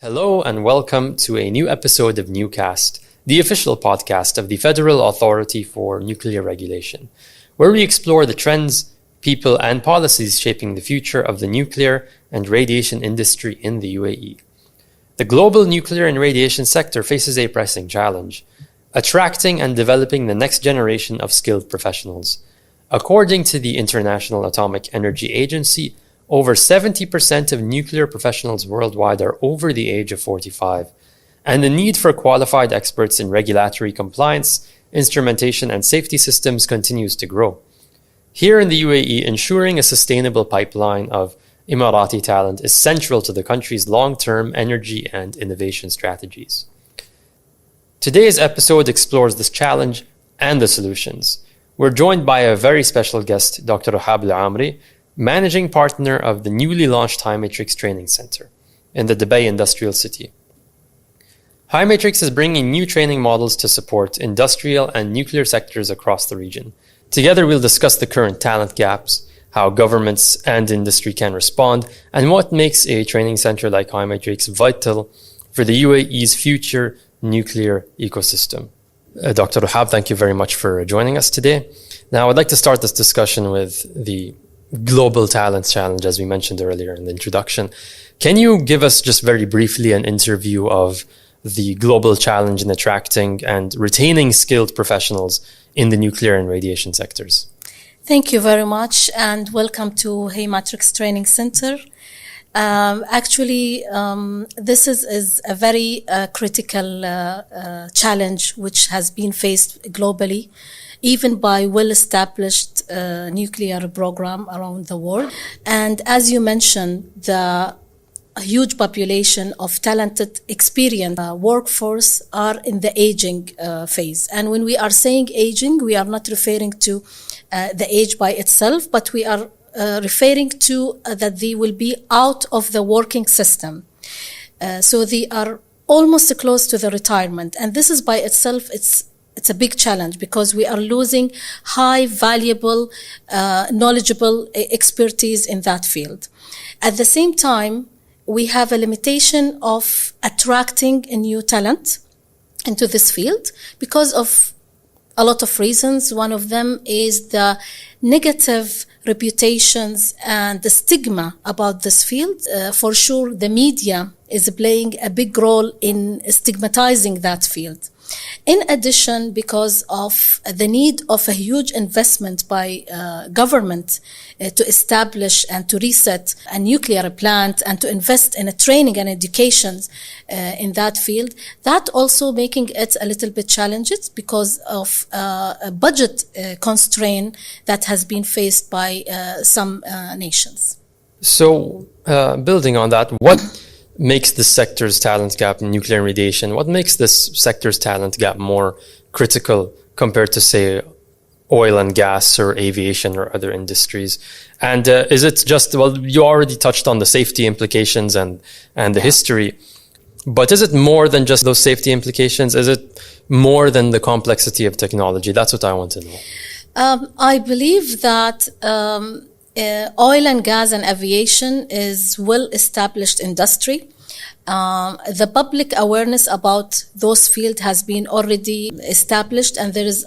Hello and welcome to a new episode of Newcast, the official podcast of the Federal Authority for Nuclear Regulation, where we explore the trends, people, and policies shaping the future of the nuclear and radiation industry in the UAE. The global nuclear and radiation sector faces a pressing challenge: attracting and developing the next generation of skilled professionals. According to the International Atomic Energy Agency, over 70% of nuclear professionals worldwide are over the age of 45, and the need for qualified experts in regulatory compliance, instrumentation, and safety systems continues to grow. Here in the UAE, ensuring a sustainable pipeline of Emirati talent is central to the country's long-term energy and innovation strategies. Today's episode explores this challenge and the solutions. We're joined by a very special guest, Dr. Wahab Al-Amri, Managing Partner of the newly launched HighMatrix Training Center in the Dubai Industrial City. HighMatrix is bringing new training models to support industrial and nuclear sectors across the region. Together, we'll discuss the current talent gaps, how governments and industry can respond, and what makes a training center like HighMatrix vital for the UAE's future nuclear ecosystem. Dr. Wahab, thank you very much for joining us today. Now, I'd like to start this discussion with the global talent challenge, as we mentioned earlier in the introduction. Can you give us just very briefly an overview of the global challenge in attracting and retaining skilled professionals in the nuclear and radiation sectors? Thank you very much, and welcome to HighMatrix Training Center. This is a very critical challenge which has been faced globally, even by well-established nuclear program around the world. And as you mentioned, the huge population of talented, experienced workforce are in the aging phase. And when we are saying aging, we are not referring to the age by itself, but we are referring to that they will be out of the working system. So they are almost close to the retirement. And this is by itself, it's a big challenge because we are losing high, valuable, knowledgeable expertise in that field. At the same time, we have a limitation of attracting a new talent into this field because of a lot of reasons. One of them is the negative reputations and the stigma about this field. For sure, the media is playing a big role in stigmatizing that field. In addition, because of the need of a huge investment by government to establish and to reset a nuclear plant and to invest in a training and education in that field, that also making it a little bit challenging because of a budget constraint that has been faced by some nations. So, building on that, what makes this sector's talent gap in nuclear and radiation, what makes this sector's talent gap more critical compared to, say, oil and gas or aviation or other industries? And is it just, well, you already touched on the safety implications and the history, but is it more than just those safety implications? Is it more than the complexity of technology? That's what I want to know. I believe that oil and gas and aviation is well-established industry. The public awareness about those fields has been already established, and there is,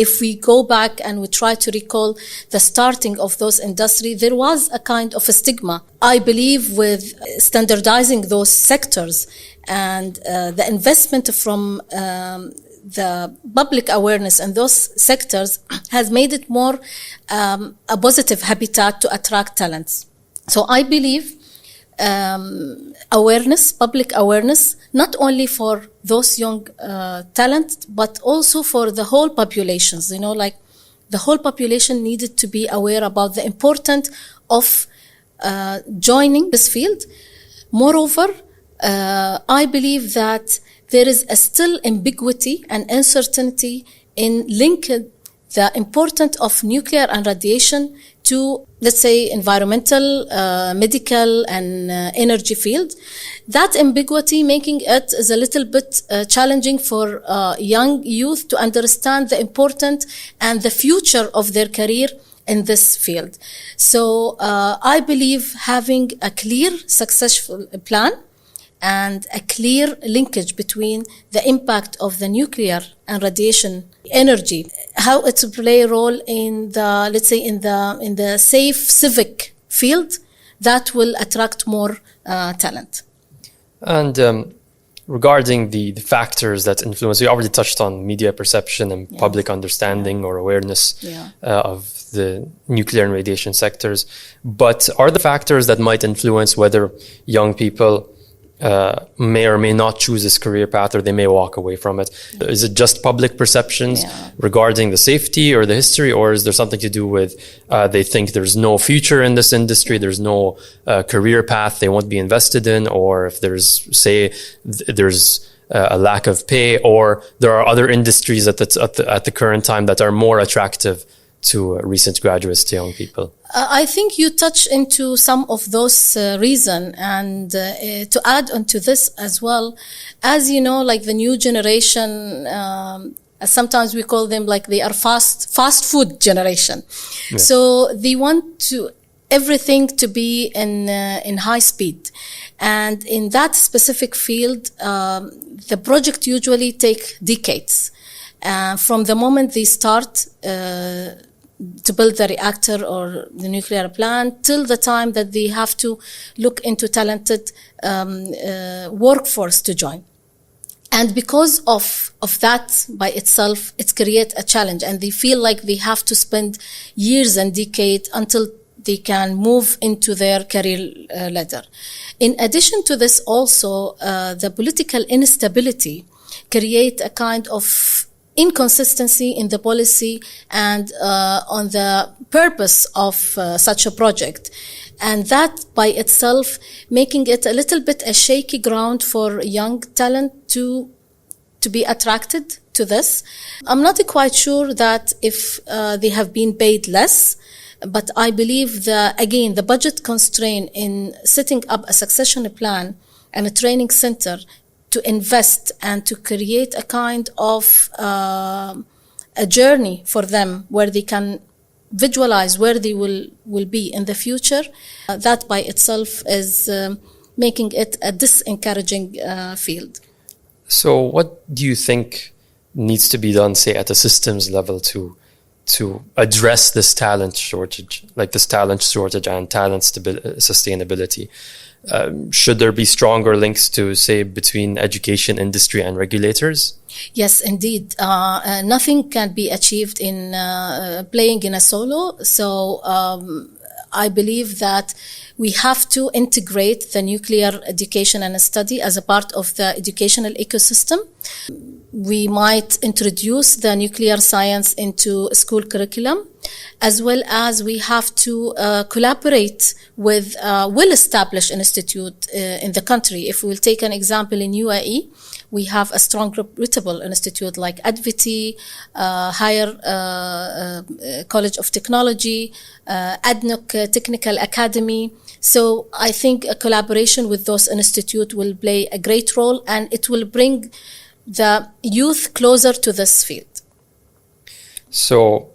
if we go back and we try to recall the starting of those industry, there was a kind of a stigma. I believe with standardizing those sectors and the investment from the public awareness in those sectors has made it more a positive habitat to attract talents. So I believe public awareness, not only for those young talent, but also for the whole populations. Like the whole population needed to be aware about the importance of joining this field. Moreover, I believe that there is still ambiguity and uncertainty in linking the importance of nuclear and radiation to, let's say, environmental, medical, and energy field. That ambiguity making it is a little bit challenging for young youth to understand the importance and the future of their career in this field. So I believe having a clear, successful plan and a clear linkage between the impact of the nuclear and radiation energy, how it will play a role in the, let's say, in the safe civic field that will attract more talent. And regarding the factors that influence, you already touched on media perception and public understanding or awareness of the nuclear and radiation sectors. But are the factors that might influence whether young people may or may not choose this career path, or they may walk away from it? Is it just public perceptions regarding the safety or the history, or is there something to do with they think there's no future in this industry, there's no career path they won't be invested in, or if there's, say, there's a lack of pay, or there are other industries at the current time that are more attractive to recent graduates, to young people? I think you touch into some of those reasons, and to add on to this as well, as you know, like the new generation, sometimes we call them like they are fast food generation. Yeah. So they want everything to be in high speed. And in that specific field, the project usually take decades. From the moment they start to build the reactor or the nuclear plant till the time that they have to look into talented workforce to join. And because of that by itself, it creates a challenge, and they feel like they have to spend years and decades until they can move into their career ladder. In addition to this, also, the political instability create a kind of inconsistency in the policy and on the purpose of such a project. And that by itself making it a little bit a shaky ground for young talent to be attracted to this. I'm not quite sure that if they have been paid less, but I believe again, the budget constraint in setting up a succession plan and a training center to invest and to create a kind of a journey for them where they can visualize where they will be in the future, that by itself is making it a disencouraging field. So what do you think needs to be done, say, at a systems level to address this talent shortage, like this talent shortage and talent sustainability? Should there be stronger links to, say, between education, industry, and regulators? Yes, indeed. Nothing can be achieved in playing in a solo. So I believe that we have to integrate the nuclear education and study as a part of the educational ecosystem. We might introduce the nuclear science into school curriculum, as well as we have to collaborate with well-established institute in the country. If we'll take an example in UAE, we have a strong reputable institute like ADVITI, Higher College of Technology, ADNOC Technical Academy. So I think a collaboration with those institutes will play a great role, and it will bring the youth closer to this field. So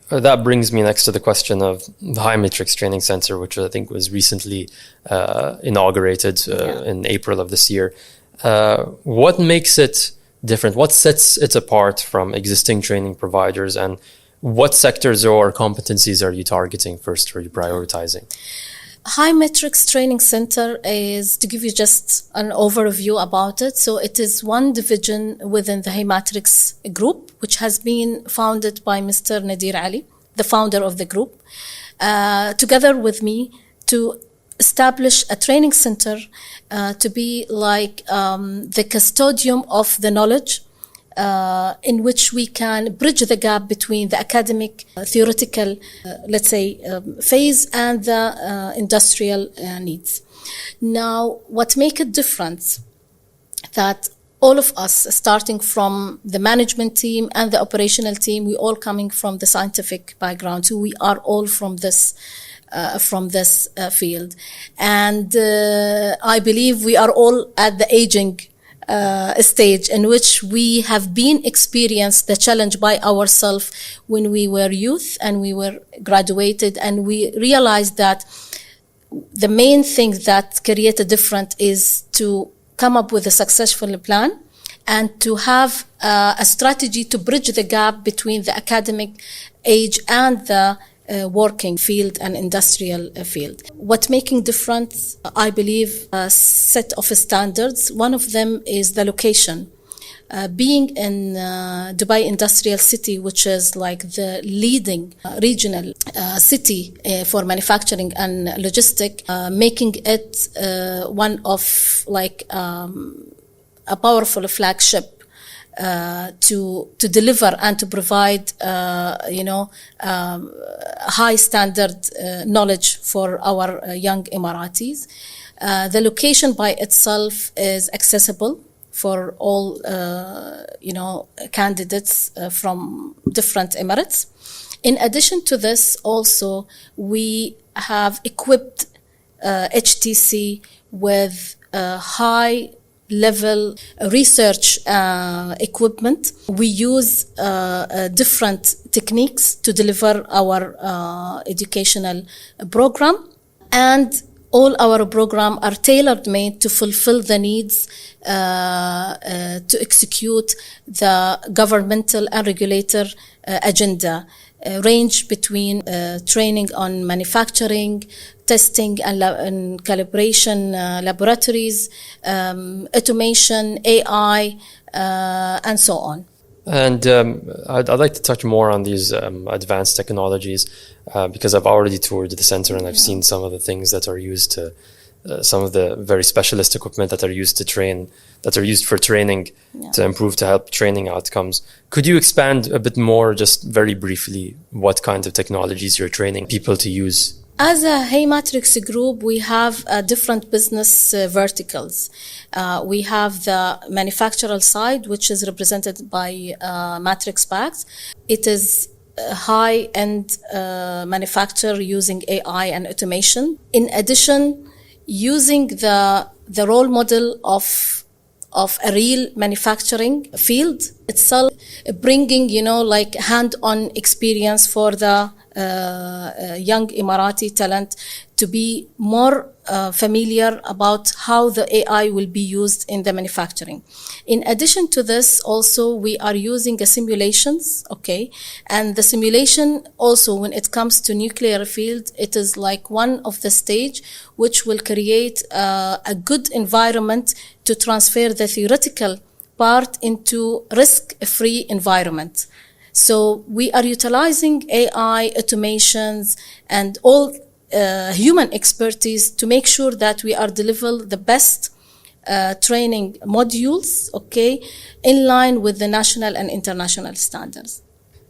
that brings me next to the question of the High Matrix Training Center, which I think was recently inaugurated in April of this year. What makes it different? What sets it apart from existing training providers, and what sectors or competencies are you targeting first, or are you prioritizing? High Matrix Training Center is, to give you just an overview about it, so it is one division within the High Matrix group, which has been founded by Mr. Nadir Ali, the founder of the group, together with me, to establish a training center to be like the custodian of the knowledge, in which we can bridge the gap between the academic, theoretical, let's say, phase and the industrial needs. Now, what makes it different, that all of us, starting from the management team and the operational team, we all coming from the scientific background, so we are all from this field. And I believe we are all at the aging stage in which we have been experienced the challenge by ourselves when we were youth and we were graduated, and we realized that the main thing that create a difference is to come up with a successful plan and to have a strategy to bridge the gap between the academic age and the working field and industrial field. What making difference, I believe, a set of standards. One of them is the location. Being in Dubai Industrial City, which is like the leading regional city for manufacturing and logistics, making it one of like a powerful flagship to deliver and to provide high standard knowledge for our young Emiratis. The location by itself is accessible for all candidates from different Emirates. In addition to this, also we have equipped HTC with high level research equipment. We use different techniques to deliver our educational program, and all our programs are tailor-made to fulfill the needs to execute the governmental and regulator agenda, range between training on manufacturing, testing and calibration laboratories, automation, AI, and so on. And I'd like to touch more on these advanced technologies because I've already toured the center and I've seen some of the things that are used to, some of the very specialist equipment that are used to train, that are used for training to improve, to help training outcomes. Could you expand a bit more, just very briefly, what kind of technologies you're training people to use? As a Hey Matrix group, we have different business verticals. We have the manufacturer side, which is represented by Matrix Bags. It is a high-end manufacturer using AI and automation. In addition, using the role model of a real manufacturing field itself, bringing, like hand-on experience for the young Emirati talent to be more familiar about how the AI will be used in the manufacturing. In addition to this, also we are using simulations, and the simulation also, when it comes to nuclear field, it is like one of the stage which will create a good environment to transfer the theoretical part into risk-free environment. So we are utilizing AI, automations, and all human expertise to make sure that we are delivering the best training modules, in line with the national and international standards.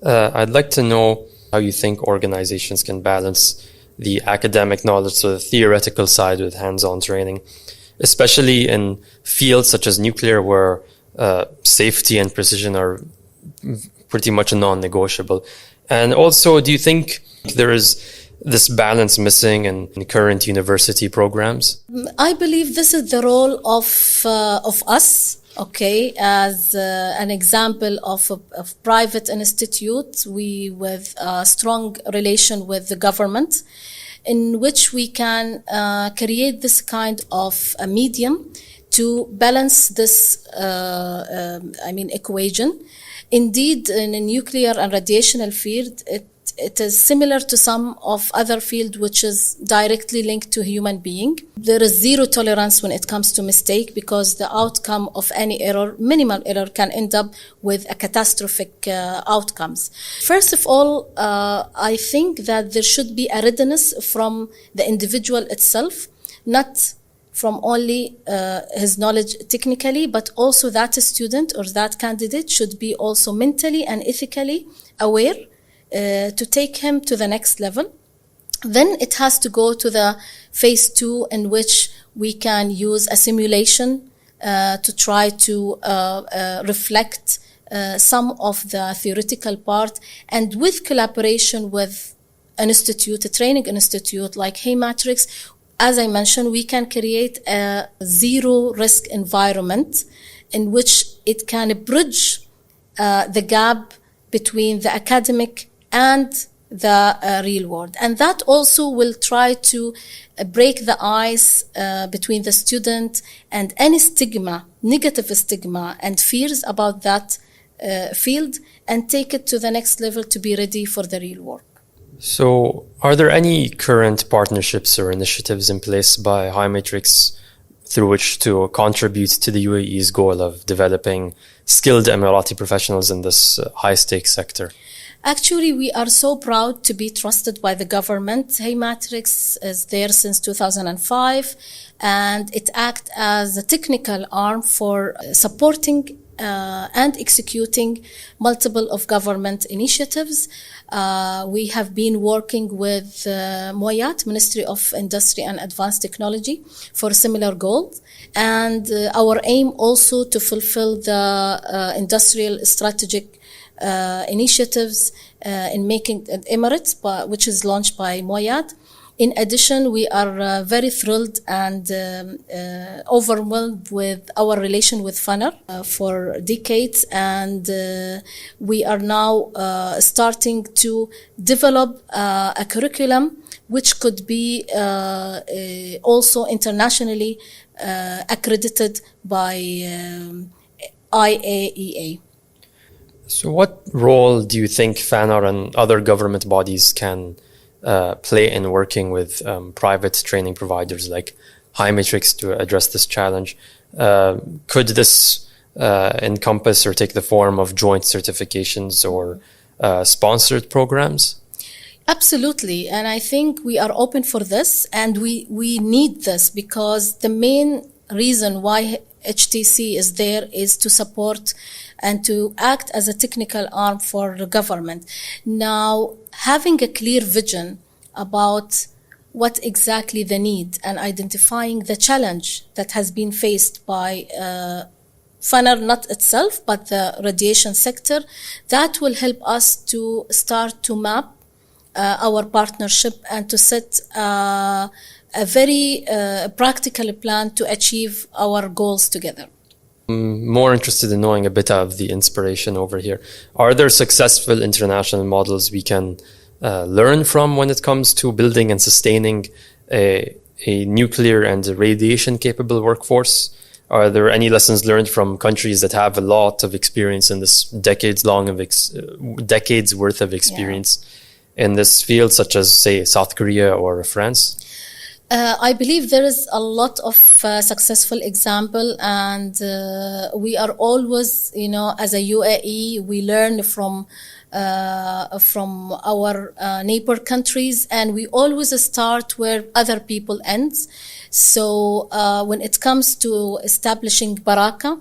I'd like to know how you think organizations can balance the academic knowledge, so the theoretical side, with hands-on training, especially in fields such as nuclear, where safety and precision are pretty much non-negotiable. And also, do you think there is this balance missing in current university programs? I believe this is the role of us, as an example of a private institute, we with a strong relation with the government, in which we can create this kind of a medium to balance this equation. Indeed, in a nuclear and radiational field, it is similar to some of other fields which is directly linked to human being. There is zero tolerance when it comes to mistake, because the outcome of any error, minimal error, can end up with a catastrophic outcomes. First of all, I think that there should be a readiness from the individual itself, not from only his knowledge technically, but also that student or that candidate should be also mentally and ethically aware to take him to the next level. Then it has to go to the phase 2, in which we can use a simulation to try to reflect some of the theoretical part, and with collaboration with an institute, a training institute like Hey Matrix. As I mentioned, we can create a zero risk environment in which it can bridge the gap between the academic and the real world. And that also will try to break the ice between the student and any stigma, negative stigma and fears about that field, and take it to the next level to be ready for the real work. So are there any current partnerships or initiatives in place by HiMatrix through which to contribute to the UAE's goal of developing skilled Emirati professionals in this high-stakes sector? Actually, we are so proud to be trusted by the government. HiMatrix is there since 2005, and it acts as a technical arm for supporting and executing multiple of government initiatives. We have been working with MOIAT, Ministry of Industry and Advanced Technology, for similar goals. And our aim also to fulfill the industrial strategic initiatives in making Emirates, which is launched by MOIAT. In addition, we are very thrilled and overwhelmed with our relation with FANR for decades, and we are now starting to develop a curriculum which could be also internationally accredited by IAEA. So what role do you think FANR and other government bodies can play in working with private training providers like HiMatrix to address this challenge? Could this encompass or take the form of joint certifications or sponsored programs? Absolutely, and I think we are open for this, and we need this because the main reason why HTC is there is to support and to act as a technical arm for the government. Now, having a clear vision about what exactly the need and identifying the challenge that has been faced by FANR, not itself, but the radiation sector, that will help us to start to map our partnership and to set a very practical plan to achieve our goals together. I'm more interested in knowing a bit of the inspiration over here. Are there successful international models we can learn from when it comes to building and sustaining a nuclear and radiation capable workforce? Are there any lessons learned from countries that have a lot of experience in this decades worth of experience in this field, such as, say, South Korea or France? I believe there is a lot of successful example, and we are always, as a UAE, we learn from our neighbor countries, and we always start where other people end. So when it comes to establishing Baraka,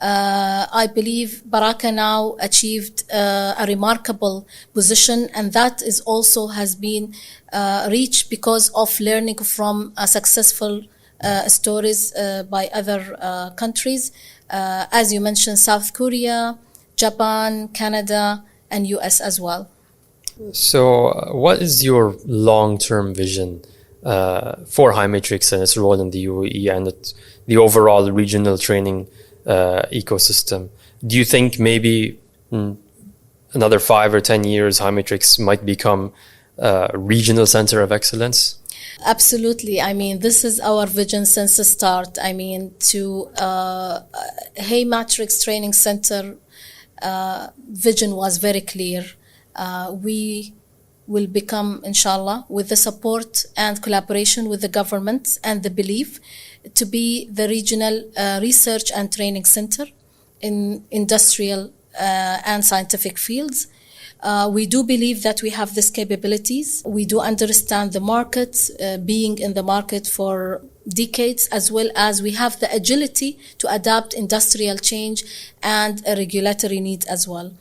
I believe Baraka now achieved a remarkable position, and that is also has been reached because of learning from successful stories by other countries. As you mentioned, South Korea, Japan, Canada, and US as well. So what is your long-term vision for HiMatrix and its role in the UAE and the overall regional training ecosystem? Do you think maybe another 5 or 10 years HiMatrix might become a regional center of excellence? Absolutely. I mean, this is our vision since the start. I mean, to HiMatrix Training Center vision was very clear. We will become, inshallah, with the support and collaboration with the government and the belief to be the regional research and training center in industrial and scientific fields. We do believe that we have these capabilities. We do understand the market, being in the market for decades, as well as we have the agility to adapt industrial change and a regulatory need as well.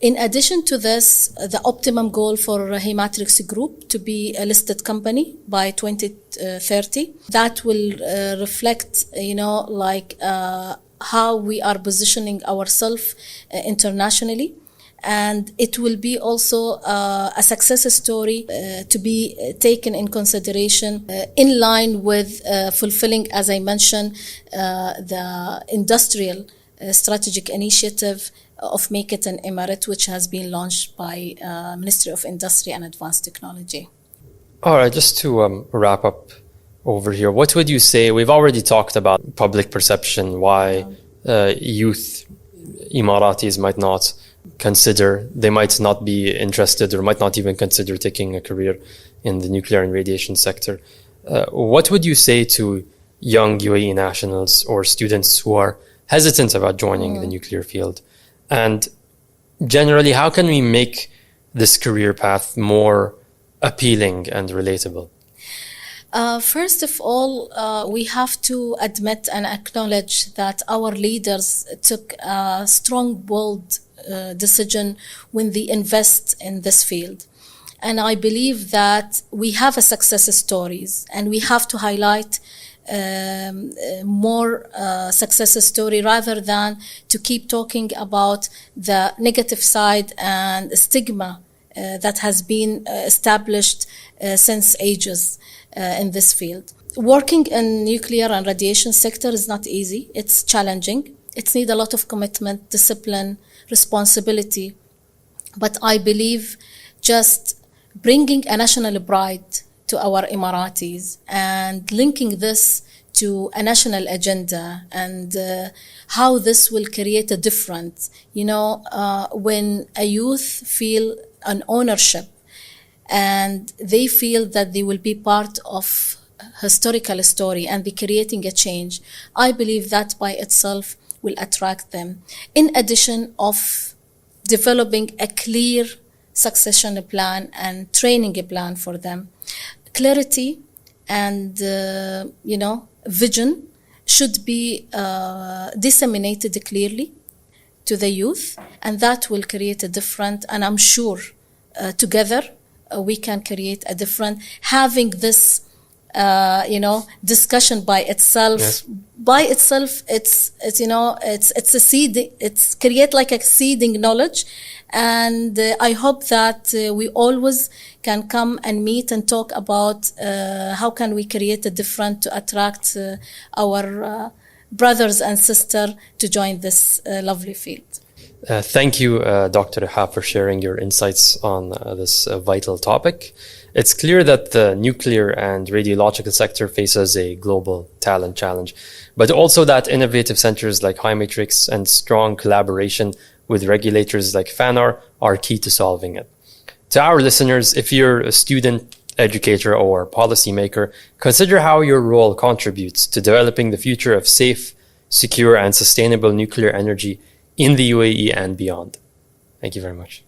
In addition to this, the optimum goal for HiMatrix Group to be a listed company by 2030. That will reflect, how we are positioning ourselves internationally. And it will be also a success story to be taken in consideration in line with fulfilling, as I mentioned, the industrial strategic initiative of Make It an Emirate, which has been launched by Ministry of Industry and Advanced Technology. All right, just to wrap up over here, what would you say? We've already talked about public perception, why youth Emiratis might not consider, they might not be interested or might not even consider taking a career in the nuclear and radiation sector. What would you say to young UAE nationals or students who are hesitant about joining the nuclear field? And generally, how can we make this career path more appealing and relatable? First of all, we have to admit and acknowledge that our leaders took a strong, bold decision when they invest in this field. And I believe that we have a success stories, and we have to highlight more success story rather than to keep talking about the negative side and stigma that has been established since ages in this field. Working in nuclear and radiation sector is not easy. It's challenging. It needs a lot of commitment, discipline, responsibility. But I believe just bringing a national pride to our Emiratis and linking this to a national agenda and how this will create a difference. When a youth feel an ownership and they feel that they will be part of historical story and be creating a change, I believe that by itself will attract them. In addition of developing a clear succession plan and training a plan for them, clarity and vision should be disseminated clearly to the youth, and that will create a different, and I'm sure together we can create a different. Having this discussion by itself, it's a seed. It's create like a seeding knowledge, and I hope that we always can come and meet and talk about how can we create a different to attract our brothers and sisters to join this lovely field. Thank you, Dr. Ihab, for sharing your insights on this vital topic. It's clear that the nuclear and radiological sector faces a global talent challenge, but also that innovative centers like HiMatrix and strong collaboration with regulators like FANR are key to solving it. To our listeners, if you're a student, educator, or policymaker, consider how your role contributes to developing the future of safe, secure, and sustainable nuclear energy in the UAE and beyond. Thank you very much.